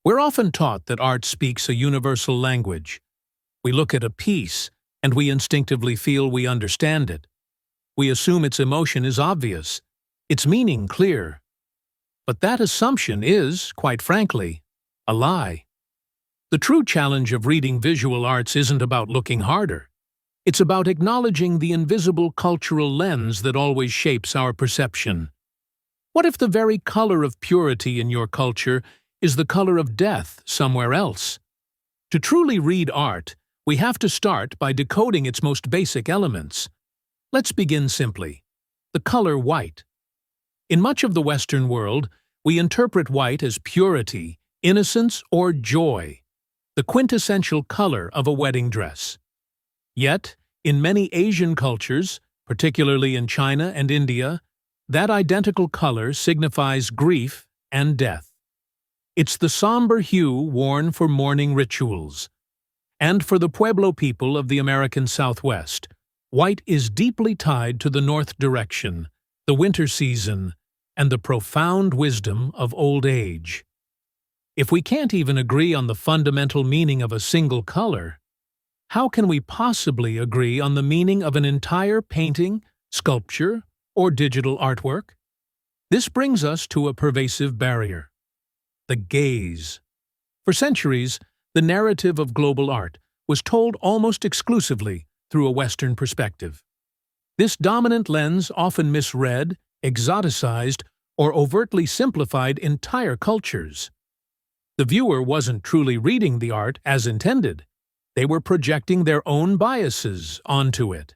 We're often taught that art speaks a universal language. We look at a piece, and we instinctively feel we understand it. We assume its emotion is obvious, its meaning clear. But that assumption is, quite frankly, a lie. The true challenge of reading visual arts isn't about looking harder. It's about acknowledging the invisible cultural lens that always shapes our perception. What if the very color of purity in your culture is the color of death somewhere else? To truly read art, we have to start by decoding its most basic elements. Let's begin simply. The color white. In much of the Western world, we interpret white as purity, innocence, or joy, the quintessential color of a wedding dress. Yet, in many Asian cultures, particularly in China and India, that identical color signifies grief and death. It's the somber hue worn for mourning rituals. And for the Pueblo people of the American Southwest, white is deeply tied to the north direction, the winter season, and the profound wisdom of old age. If we can't even agree on the fundamental meaning of a single color, how can we possibly agree on the meaning of an entire painting, sculpture, or digital artwork? This brings us to a pervasive barrier: the gaze. For centuries, the narrative of global art was told almost exclusively through a Western perspective. This dominant lens often misread, exoticized, or overtly simplified entire cultures. The viewer wasn't truly reading the art as intended. They were projecting their own biases onto it.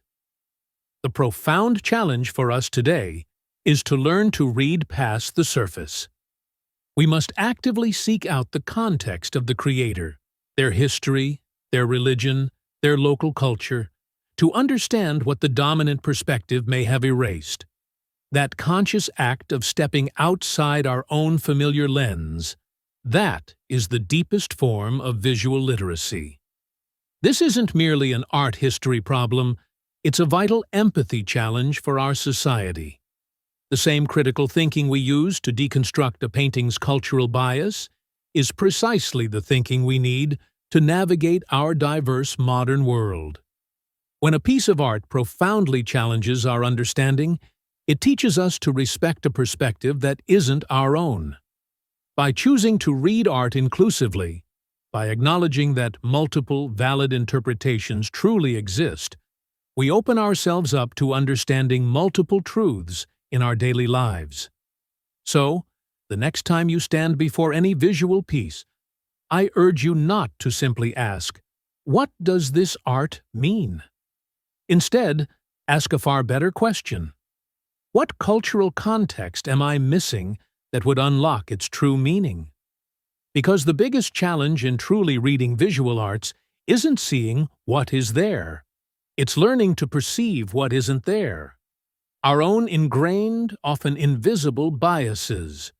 The profound challenge for us today is to learn to read past the surface. We must actively seek out the context of the creator, their history, their religion, their local culture, to understand what the dominant perspective may have erased. That conscious act of stepping outside our own familiar lens, that is the deepest form of visual literacy. This isn't merely an art history problem, it's a vital empathy challenge for our society. The same critical thinking we use to deconstruct a painting's cultural bias is precisely the thinking we need to navigate our diverse modern world. When a piece of art profoundly challenges our understanding, it teaches us to respect a perspective that isn't our own. By choosing to read art inclusively, by acknowledging that multiple, valid interpretations truly exist, we open ourselves up to understanding multiple truths in our daily lives. So, the next time you stand before any visual piece, I urge you not to simply ask, "What does this art mean?" Instead, ask a far better question. What cultural context am I missing that would unlock its true meaning? Because the biggest challenge in truly reading visual arts isn't seeing what is there. It's learning to perceive what isn't there. Our own ingrained, often invisible biases.